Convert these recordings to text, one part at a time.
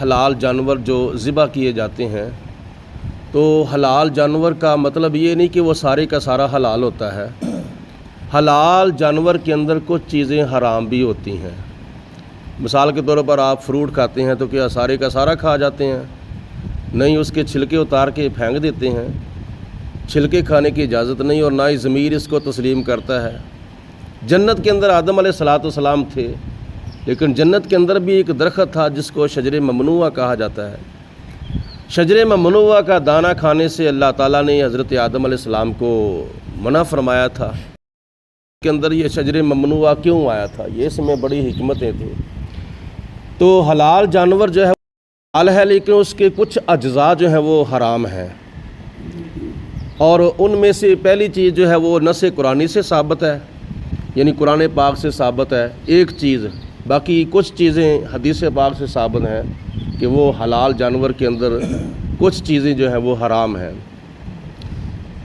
حلال جانور جو ذبح کیے جاتے ہیں تو حلال جانور کا مطلب یہ نہیں کہ وہ سارے کا سارا حلال ہوتا ہے. حلال جانور کے اندر کچھ چیزیں حرام بھی ہوتی ہیں. مثال کے طور پر آپ فروٹ کھاتے ہیں تو کیا سارے کا سارا کھا جاتے ہیں؟ نہیں، اس کے چھلکے اتار کے پھینک دیتے ہیں. چھلکے کھانے کی اجازت نہیں، اور نہ ہی ضمیر اس کو تسلیم کرتا ہے. جنت کے اندر آدم علیہ السلام تھے، لیکن جنت کے اندر بھی ایک درخت تھا جس کو شجر ممنوع کہا جاتا ہے. شجر ممنوع کا دانہ کھانے سے اللہ تعالیٰ نے حضرت آدم علیہ السلام کو منع فرمایا تھا. کے اندر یہ شجر ممنوع کیوں آیا تھا؟ یہ اس میں بڑی حکمتیں تھیں. تو حلال جانور جو ہے حلال ہے، لیکن اس کے کچھ اجزاء جو ہیں وہ حرام ہیں، اور ان میں سے پہلی چیز جو ہے وہ نص قرآنی سے ثابت ہے، یعنی قرآن پاک سے ثابت ہے ایک چیز. باقی کچھ چیزیں حدیث پاک سے ثابت ہیں کہ وہ حلال جانور کے اندر کچھ چیزیں جو ہیں وہ حرام ہیں.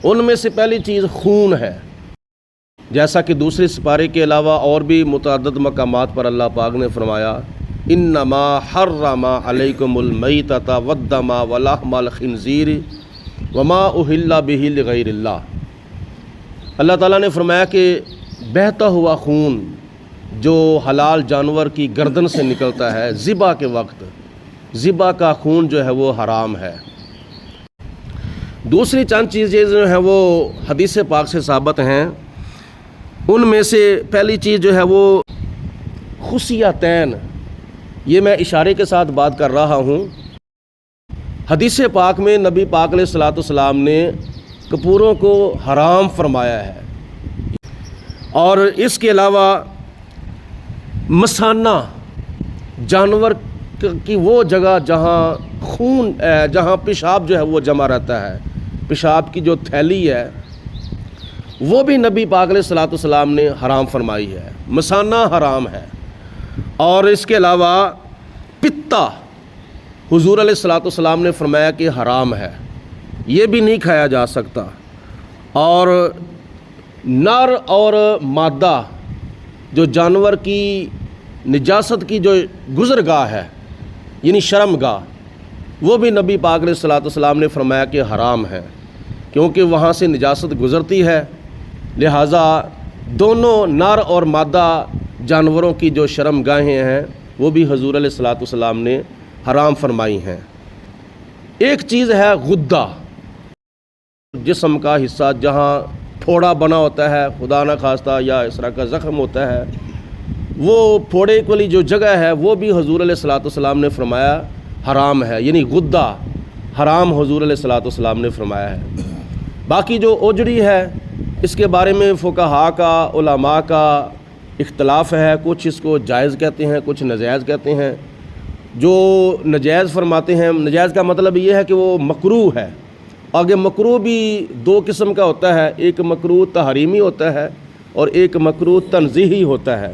ان میں سے پہلی چیز خون ہے، جیسا کہ دوسرے سپارے کے علاوہ اور بھی متعدد مقامات پر اللہ پاک نے فرمایا انما حرم علیکم المیتۃ والدم ولحم الخنزیر وما اہل بہ لغیر اللہ. اللہ تعالیٰ نے فرمایا کہ بہتا ہوا خون جو حلال جانور کی گردن سے نکلتا ہے ذبح کے وقت، ذبح کا خون جو ہے وہ حرام ہے. دوسری چند چیزیں جو ہیں وہ حدیث پاک سے ثابت ہیں. ان میں سے پہلی چیز جو ہے وہ خصیتین، یہ میں اشارے کے ساتھ بات کر رہا ہوں. حدیث پاک میں نبی پاک علیہ السلام نے کپوروں کو حرام فرمایا ہے، اور اس کے علاوہ مثانہ، جانور کی وہ جگہ جہاں خون جہاں پیشاب جو ہے وہ جمع رہتا ہے، پیشاب کی جو تھیلی ہے وہ بھی نبی پاک علیہ السلام نے حرام فرمائی ہے. مثانہ حرام ہے. اور اس کے علاوہ پتا حضور علیہ السلام نے فرمایا کہ حرام ہے، یہ بھی نہیں کھایا جا سکتا. اور نر اور مادہ جو جانور کی نجاست کی جو گزرگاہ ہے، یعنی شرم گاہ، وہ بھی نبی پاک علیہ السلام نے فرمایا کہ حرام ہے، کیونکہ وہاں سے نجاست گزرتی ہے. لہٰذا دونوں نر اور مادہ جانوروں کی جو شرم گاہیں ہیں وہ بھی حضور علیہ السلام نے حرام فرمائی ہیں. ایک چیز ہے غدہ، جسم کا حصہ جہاں پھوڑا بنا ہوتا ہے، خدا نہ خواستہ یا اس طرح کا زخم ہوتا ہے، وہ پھوڑے والی جو جگہ ہے وہ بھی حضور علیہ السلام نے فرمایا حرام ہے، یعنی غدہ حرام حضور علیہ السلام نے فرمایا ہے. باقی جو اوجڑی ہے اس کے بارے میں فقہاء کا، علماء کا اختلاف ہے. کچھ اس کو جائز کہتے ہیں، کچھ ناجائز کہتے ہیں. جو ناجائز فرماتے ہیں، ناجائز کا مطلب یہ ہے کہ وہ مکروہ ہے. آگے مکروہ بھی دو قسم کا ہوتا ہے، ایک مکروہ تحریمی ہوتا ہے اور ایک مکروہ تنزیہی ہوتا ہے.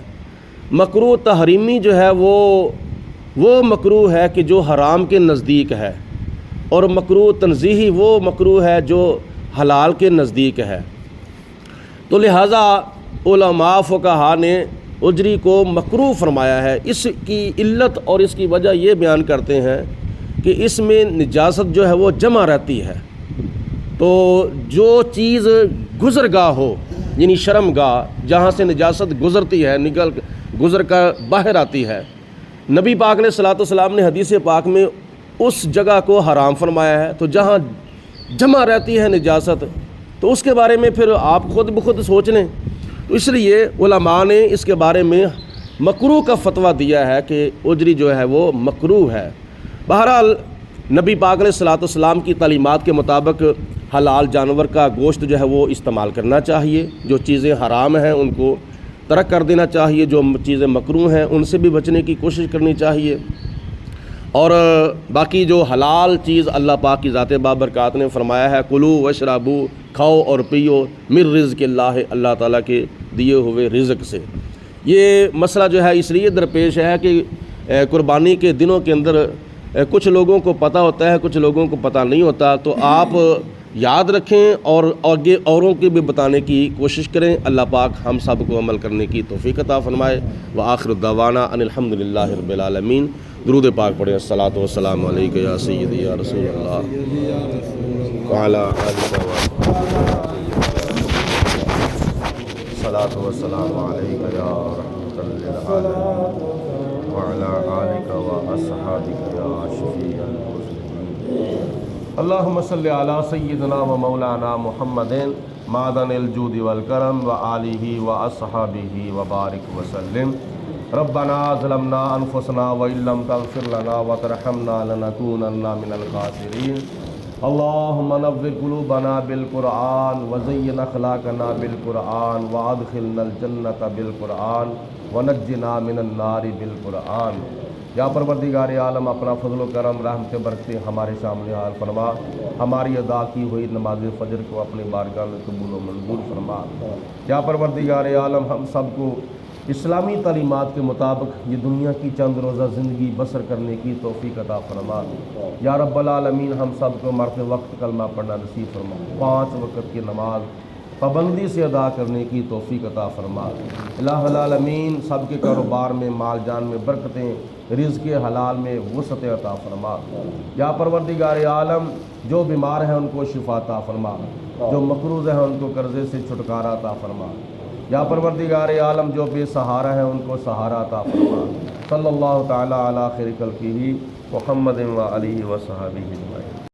مکروہ تحریمی جو ہے وہ مکروہ ہے کہ جو حرام کے نزدیک ہے، اور مکروہ تنزیہی وہ مکروہ ہے جو حلال کے نزدیک ہے. تو لہٰذا علماء فقہاء نے اجری کو مکروہ فرمایا ہے. اس کی علت اور اس کی وجہ یہ بیان کرتے ہیں کہ اس میں نجاست جو ہے وہ جمع رہتی ہے. تو جو چیز گزرگاہ ہو، یعنی شرم گاہ جہاں سے نجاست گزرتی ہے، گزر کر باہر آتی ہے، نبی پاک علیہ السلام نے حدیث پاک میں اس جگہ کو حرام فرمایا ہے. تو جہاں جمع رہتی ہے نجاست، تو اس کے بارے میں پھر آپ خود بخود سوچ لیں. تو اس لیے علماء نے اس کے بارے میں مکروہ کا فتویٰ دیا ہے کہ اجری جو ہے وہ مکروہ ہے. بہرحال نبی پاک علیہ السلام کی تعلیمات کے مطابق حلال جانور کا گوشت جو ہے وہ استعمال کرنا چاہیے. جو چیزیں حرام ہیں ان کو ترک کر دینا چاہیے، جو چیزیں مکروہ ہیں ان سے بھی بچنے کی کوشش کرنی چاہیے. اور باقی جو حلال چیز اللہ پاک کی ذات بابرکات نے فرمایا ہے کلو وشربو، کھاؤ اور پیو من رزق اللہ، اللہ تعالیٰ کے دیے ہوئے رزق سے. یہ مسئلہ جو ہے اس لیے درپیش ہے کہ قربانی کے دنوں کے اندر کچھ لوگوں کو پتہ ہوتا ہے، کچھ لوگوں کو پتہ نہیں ہوتا. تو آپ یاد رکھیں اور آگے اوروں کی بھی بتانے کی کوشش کریں. اللہ پاک ہم سب کو عمل کرنے کی توفیق عطا فرمائے. وآخر دعوانا ان الحمد للہ رب العالمین. درود پاک پڑھیں. الصلاۃ والسلام علیک یا سیدی یا رسول اللہ وعلی آلک و الصلاۃ والسلام علیک یا رحمۃ للعالمین وعلی آلک و اصحابک یا شفیع المذنبین. اللہم صلی علی سیدنا و مولانا محمد معدن الجود والکرم و آلہ و اصحابہ و بارک وسلم. ربنا ظلمنا انفسنا وان لم تغفر لنا وترحمنا لنكونن من الخاسرین. اللهم نور قلوبنا بالقرآن وزین اخلاقنا بالقرآن وادخلنا الجنة بالقرآن ونجنا من النار بالقرآن. یا پروردگار عالم اپنا فضل و کرم رحمت برکتے ہمارے سامنے حال فرما. ہماری ادا کی ہوئی نماز فجر کو اپنی بارگاہ میں قبول و منظور فرما. یا پروردگار عالم ہم سب کو اسلامی تعلیمات کے مطابق یہ دنیا کی چند روزہ زندگی بسر کرنے کی توفیق عطا فرما. یا رب العالمین ہم سب کو مرتے وقت کلمہ پڑھنا نصیب فرما. 5 وقت کی نماز پابندی سے ادا کرنے کی توفیق عطا فرما. الہ العالمین سب کے کاروبار میں مال جان میں برکتیں، رزق حلال میں وسعت عطا فرما. یا پروردگار عالم جو بیمار ہیں ان کو شفا عطا فرما، جو مقروض ہیں ان کو قرضے سے چھٹکارا عطا فرما. یا پروردگار عالم جو بے سہارا ہیں ان کو سہارا عطا فرما. صلی اللہ تعالی علی خیر خلقہ محمد و آلہ و صحابہ.